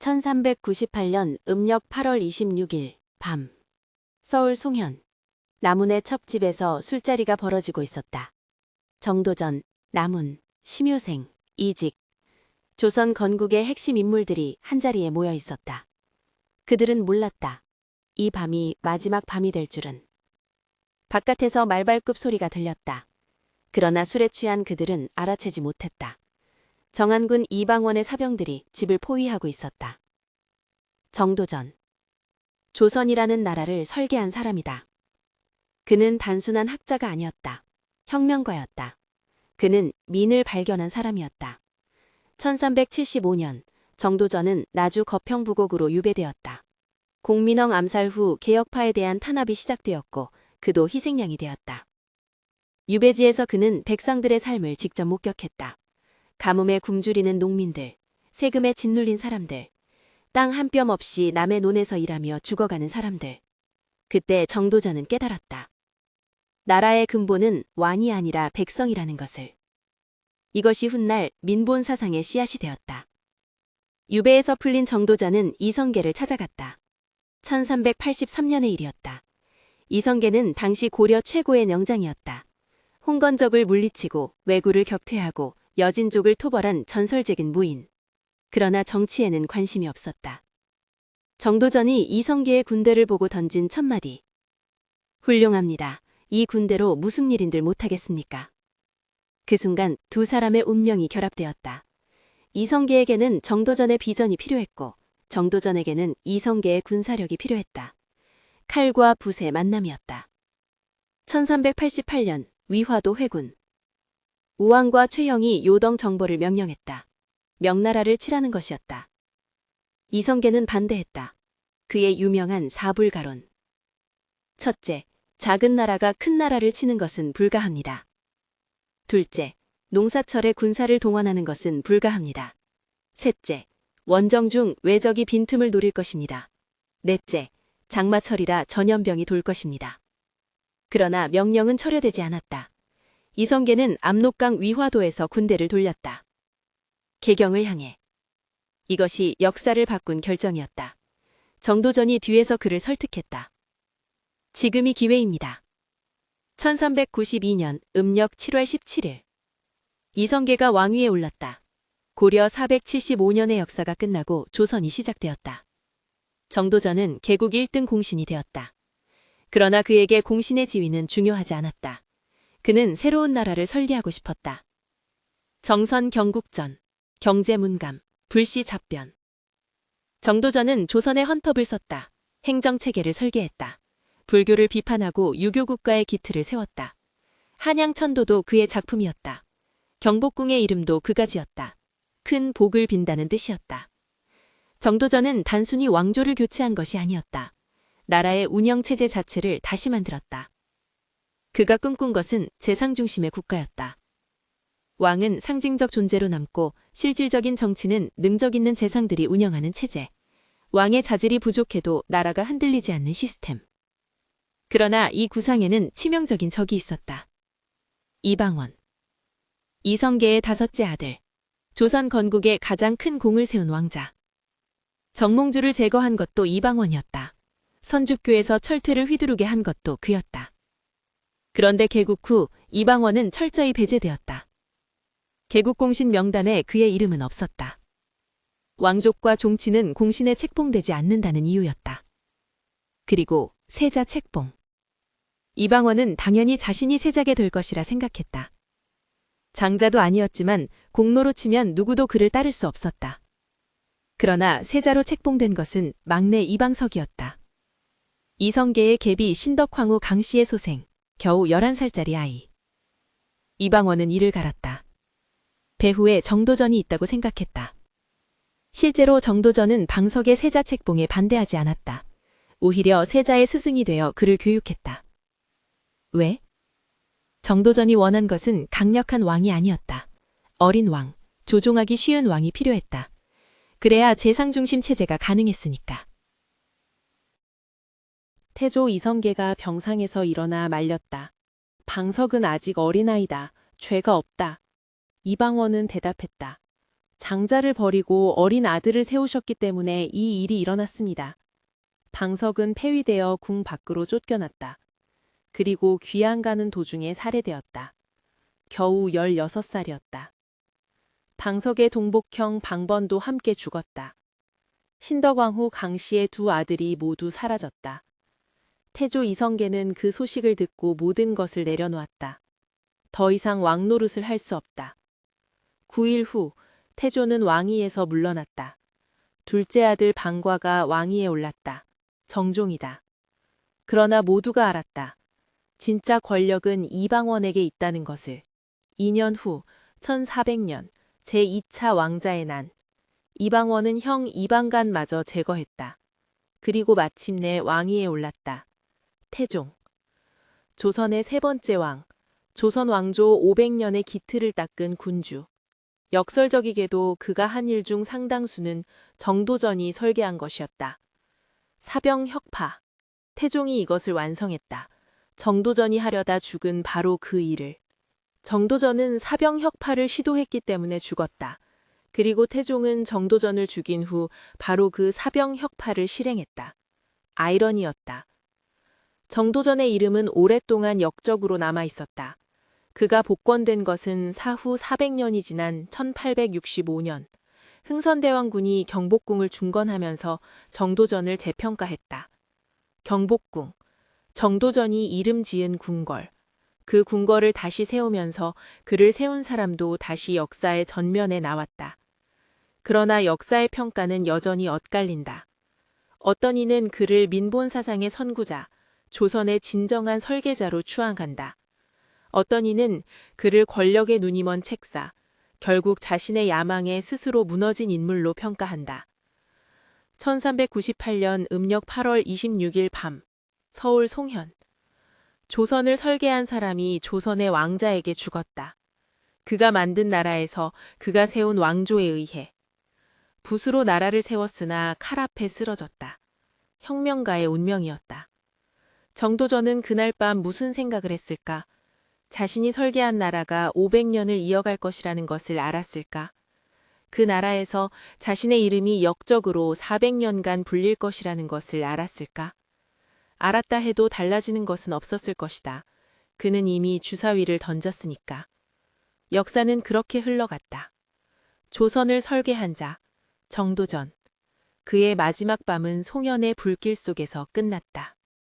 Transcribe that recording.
1398년 음력 8월 26일 밤 서울 송현 남훈의 첩집에서 술자리가 벌어지고 있었다. 정도전, 남훈, 심효생, 이직, 조선 건국의 핵심 인물들이 한자리에 모여 있었다. 그들은 몰랐다. 이 밤이 마지막 밤이 될 줄은. 바깥에서 말발굽 소리가 들렸다. 그러나 술에 취한 그들은 알아채지 못했다. 정한군 이방원의 사병들이 집을 포위하고 있었다. 정도전. 조선이라는 나라를 설계한 사람이다. 그는 단순한 학자가 아니었다. 혁명가였다. 그는 민을 발견한 사람이었다. 1375년 정도전은 나주 거평부곡으로 유배되었다. 공민왕 암살 후 개혁파에 대한 탄압이 시작되었고 그도 희생양이 되었다. 유배지에서 그는 백성들의 삶을 직접 목격했다. 가뭄에 굶주리는 농민들, 세금에 짓눌린 사람들, 땅 한 뼘 없이 남의 논에서 일하며 죽어가는 사람들. 그때 정도전은 깨달았다. 나라의 근본은 왕이 아니라 백성이라는 것을. 이것이 훗날 민본 사상의 씨앗이 되었다. 유배에서 풀린 정도전은 이성계를 찾아갔다. 1383년의 일이었다. 이성계는 당시 고려 최고의 명장이었다. 홍건적을 물리치고 왜구를 격퇴하고 여진족을 토벌한 전설적인 무인. 그러나 정치에는 관심이 없었다. 정도전이 이성계의 군대를 보고 던진 첫마디. 훌륭합니다. 이 군대로 무슨 일인들 못하겠습니까? 그 순간 두 사람의 운명이 결합되었다. 이성계에게는 정도전의 비전이 필요했고 정도전에게는 이성계의 군사력이 필요했다. 칼과 붓의 만남이었다. 1388년 위화도 회군. 우왕과 최영이 요동 정벌을 명령했다. 명나라를 칠하는 것이었다. 이성계는 반대했다. 그의 유명한 사불가론. 첫째, 작은 나라가 큰 나라를 치는 것은 불가합니다. 둘째, 농사철에 군사를 동원하는 것은 불가합니다. 셋째, 원정 중 외적이 빈틈을 노릴 것입니다. 넷째, 장마철이라 전염병이 돌 것입니다. 그러나 명령은 철회되지 않았다. 이성계는 압록강 위화도에서 군대를 돌렸다. 개경을 향해. 이것이 역사를 바꾼 결정이었다. 정도전이 뒤에서 그를 설득했다. 지금이 기회입니다. 1392년 음력 7월 17일. 이성계가 왕위에 올랐다. 고려 475년의 역사가 끝나고 조선이 시작되었다. 정도전은 개국 1등 공신이 되었다. 그러나 그에게 공신의 지위는 중요하지 않았다. 그는 새로운 나라를 설계하고 싶었다. 정선 경국전, 경제문감, 불시잡변. 정도전은 조선의 헌법을 썼다. 행정체계를 설계했다. 불교를 비판하고 유교국가의 기틀을 세웠다. 한양천도도 그의 작품이었다. 경복궁의 이름도 그가 지었다. 큰 복을 빈다는 뜻이었다. 정도전은 단순히 왕조를 교체한 것이 아니었다. 나라의 운영체제 자체를 다시 만들었다. 그가 꿈꾼 것은 재상 중심의 국가였다. 왕은 상징적 존재로 남고 실질적인 정치는 능력 있는 재상들이 운영하는 체제. 왕의 자질이 부족해도 나라가 흔들리지 않는 시스템. 그러나 이 구상에는 치명적인 적이 있었다. 이방원. 이성계의 다섯째 아들. 조선 건국에 가장 큰 공을 세운 왕자. 정몽주를 제거한 것도 이방원이었다. 선주교에서 철퇴를 휘두르게 한 것도 그였다. 그런데 개국 후 이방원은 철저히 배제되었다. 개국공신 명단에 그의 이름은 없었다. 왕족과 종치는 공신에 책봉되지 않는다는 이유였다. 그리고 세자 책봉. 이방원은 당연히 자신이 세자게 될 것이라 생각했다. 장자도 아니었지만 공로로 치면 누구도 그를 따를 수 없었다. 그러나 세자로 책봉된 것은 막내 이방석이었다. 이성계의 계비 신덕황후 강씨의 소생, 겨우 11살짜리 아이. 이방원은 이를 갈았다. 배후에 정도전이 있다고 생각했다. 실제로 정도전은 방석의 세자 책봉에 반대하지 않았다. 오히려 세자의 스승이 되어 그를 교육했다. 왜? 정도전이 원한 것은 강력한 왕이 아니었다. 어린 왕, 조종하기 쉬운 왕이 필요했다. 그래야 재상 중심 체제가 가능했으니까. 태조 이성계가 병상에서 일어나 말렸다. 방석은 아직 어린아이다. 죄가 없다. 이방원은 대답했다. 장자를 버리고 어린 아들을 세우셨기 때문에 이 일이 일어났습니다. 방석은 폐위되어 궁 밖으로 쫓겨났다. 그리고 귀양 가는 도중에 살해되었다. 겨우 16살이었다. 방석의 동복형 방번도 함께 죽었다. 신덕왕후 강씨의 두 아들이 모두 사라졌다. 태조 이성계는 그 소식을 듣고 모든 것을 내려놓았다. 더 이상 왕 노릇을 할 수 없다. 9일 후 태조는 왕위에서 물러났다. 둘째 아들 방과가 왕위에 올랐다. 정종이다. 그러나 모두가 알았다. 진짜 권력은 이방원에게 있다는 것을. 2년 후 1400년 제2차 왕자의 난. 이방원은 형 이방간마저 제거했다. 그리고 마침내 왕위에 올랐다. 태종. 조선의 세 번째 왕. 조선 왕조 500년의 기틀을 닦은 군주. 역설적이게도 그가 한 일 중 상당수는 정도전이 설계한 것이었다. 사병혁파. 태종이 이것을 완성했다. 정도전이 하려다 죽은 바로 그 일을. 정도전은 사병혁파를 시도했기 때문에 죽었다. 그리고 태종은 정도전을 죽인 후 바로 그 사병혁파를 실행했다. 아이러니였다. 정도전의 이름은 오랫동안 역적으로 남아 있었다. 그가 복권된 것은 사후 400년이 지난 1865년 흥선대왕군이 경복궁을 중건하면서 정도전을 재평가했다. 경복궁, 정도전이 이름 지은 궁궐. 그 궁궐을 다시 세우면서 그를 세운 사람도 다시 역사의 전면에 나왔다. 그러나 역사의 평가는 여전히 엇갈린다. 어떤 이는 그를 민본사상의 선구자, 조선의 진정한 설계자로 추앙한다. 어떤 이는 그를 권력의 눈이 먼 책사, 결국 자신의 야망에 스스로 무너진 인물로 평가한다. 1398년 음력 8월 26일 밤, 서울 송현. 조선을 설계한 사람이 조선의 왕자에게 죽었다. 그가 만든 나라에서 그가 세운 왕조에 의해. 붓으로 나라를 세웠으나 칼 앞에 쓰러졌다. 혁명가의 운명이었다. 정도전은 그날 밤 무슨 생각을 했을까? 자신이 설계한 나라가 500년을 이어갈 것이라는 것을 알았을까? 그 나라에서 자신의 이름이 역적으로 400년간 불릴 것이라는 것을 알았을까? 알았다 해도 달라지는 것은 없었을 것이다. 그는 이미 주사위를 던졌으니까. 역사는 그렇게 흘러갔다. 조선을 설계한 자, 정도전. 그의 마지막 밤은 송현의 불길 속에서 끝났다.